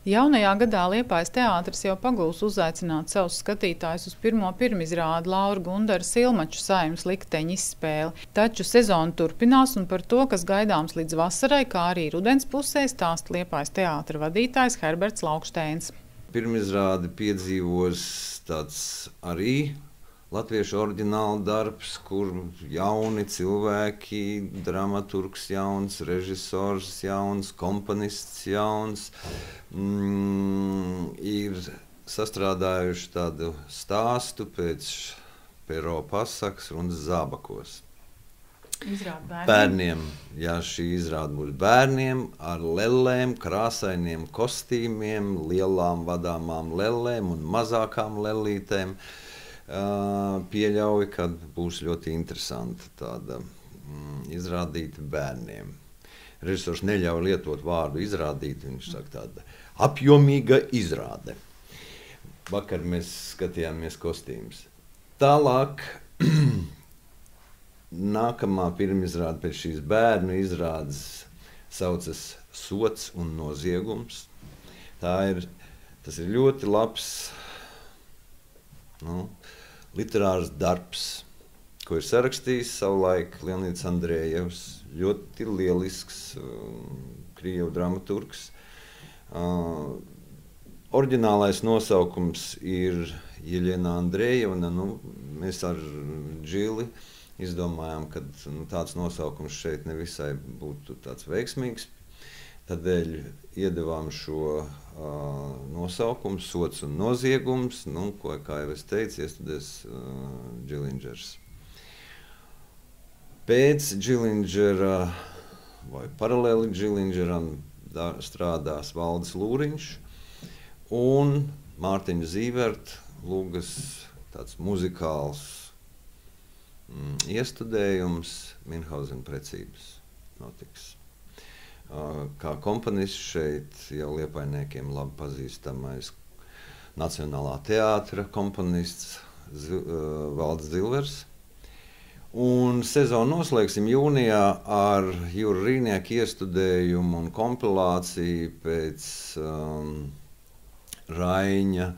Jaunajā gadā Liepājas teātris jau paguls uzaicināt savus skatītājus uz pirmo pirmizrādi Laura Gundara Silmaču Saeimas likteņa izspēli. Taču sezona turpinās un par to, kas gaidāms līdz vasarai, kā arī rudens pusē, stāsta Liepājas teātra vadītājs Herberts Laukštēns. Pirmizrādi piedzīvos tāds arī latviešu oriģināla darbs, kur jauni cilvēki, dramaturgs jauns, režisors jauns, komponists jauns, ir sastrādājuši tādu stāstu pēc Pero pasakas runas zābakos. Bērniem, jā, šī izrāde būs bērniem ar lellēm, krāsainiem kostīmiem, lielām vadāmām lellēm un mazākām lellītēm. Pieļauju, ka būs ļoti interesanti tāda izrādīta bērniem. Režisors neļauj lietot vārdu izrādīt, viņš saka tāda apjomīga izrāde. Vakar mēs skatījāmies kostīmus. Tālāk nākamā pirmizrāde pēc šīs bērnu izrādes saucas Sots un noziegums. Tas ir ļoti labs literārs darbs, ko ir sarakstījis savulaik Leonids Andrejevs, ļoti lielisks krievu dramaturgs. Oriģinālais nosaukums ir Jeļena Andrejevna. Mēs ar Džili izdomājām, ka tāds nosaukums šeit nevisai būtu tāds veiksmīgs. Tādēļ iedevām šo nosaukumu Sots un noziegums, ko, kā jau es teicu, iestudēs Džilingers. Pēc Džilingera, vai paralēli Džilingeram, strādās Valdis Lūriņš un Mārtiņa Zīverta Lugas tāds muzikāls iestudējums Minhauzena precības notiks. Kā komponists šeit jau liepainiekiem labi pazīstamais Nacionālā teātra komponists Valdis Zilvers. Un sezonu noslēgsim jūnijā ar Jura Rīnieka iestudējumu un kompilāciju pēc Raiņa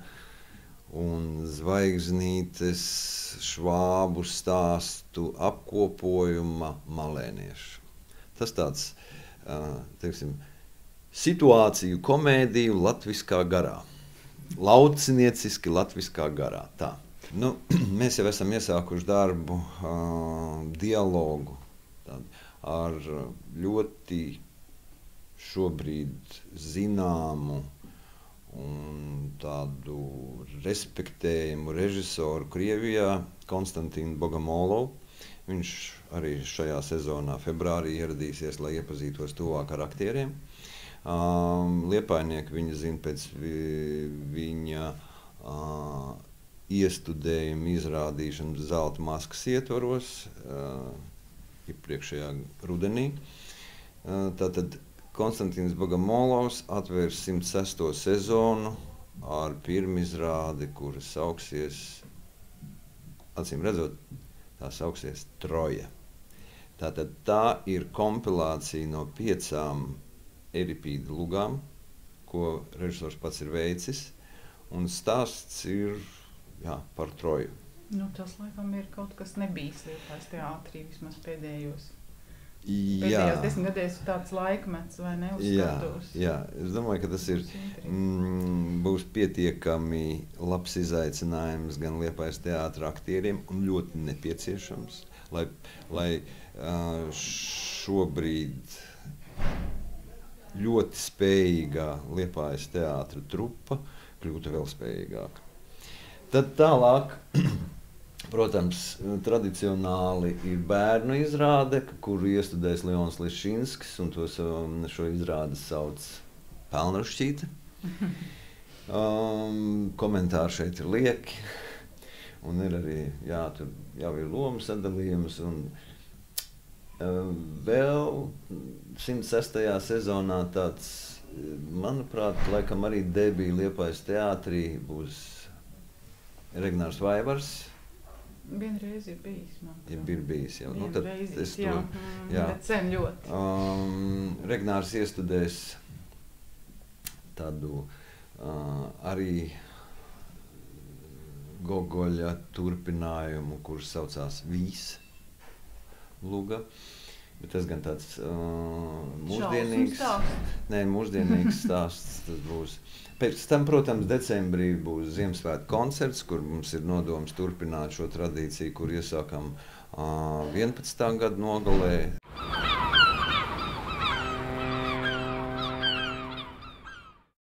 un Zvaigznītes Švābu stāstu apkopojuma Malēniešu. Tas tāds situāciju komēdiju latviskā garā. Laucinieciski latviskā garā. Tā. Mēs jau esam iesākuši darbu, dialogu ar ļoti šobrīd zināmu un tādu respektējumu režisoru Krievijā, Konstantīnu Bogomolovu. Viņš arī šajā sezonā februārī ieradīsies, lai iepazītos tuvāk ar aktieriem. Liepainieki viņa zina pēc viņa iestudējuma izrādīšanas Zelta maskas ietvaros iepriekšējā rudenī. Tātad Konstantīns Bogomolovs atvērs 106. sezonu ar pirmizrādi, kuras sauksies, acīm redzot, tā sauksies Troja. Tātad tā ir kompilācija no 5 Eripīda lugām, ko režisors pats ir veicis, un stāsts ir par Troju. Tas laikam ir kaut kas nebijis Liepājas teātrī, vismaz pēdējos 10 gadēs tāds laikmets, vai ne, uzskatos? Jā, es domāju, ka tas būs pietiekami labs izaicinājums gan Liepājas teātra aktieriem un ļoti nepieciešams, lai šobrīd ļoti spējīgā Liepājas teātra trupa kļūtu vēl spējīgāka. Tad tālāk, protams, tradicionāli ir bērnu izrāde, kuru iestudēs Leons Lišinskis, un šo izrādi sauc Pelnrašķīte. Komentāri šeit ir lieki, un ir arī, tur jau ir lomu sadalījums, un vēl 106. sezonā tāds, manuprāt, laikam arī debija Liepājas teātrī būs Regnārs Vaivars. Vienreiz ir bijis, manuprāt. Ir bijis jau. Bet sen ļoti. Regnārs iestudēs tādu arī Gogoļa turpinājumu, kurš saucās Vīsluga. Bet tas gan tāds mūsdienīgs stāsts tas būs. Pēc tam, protams, decembrī būs Ziemassvētku koncerts, kur mums ir nodoms turpināt šo tradīciju, kur iesākam 11. gada nogalē.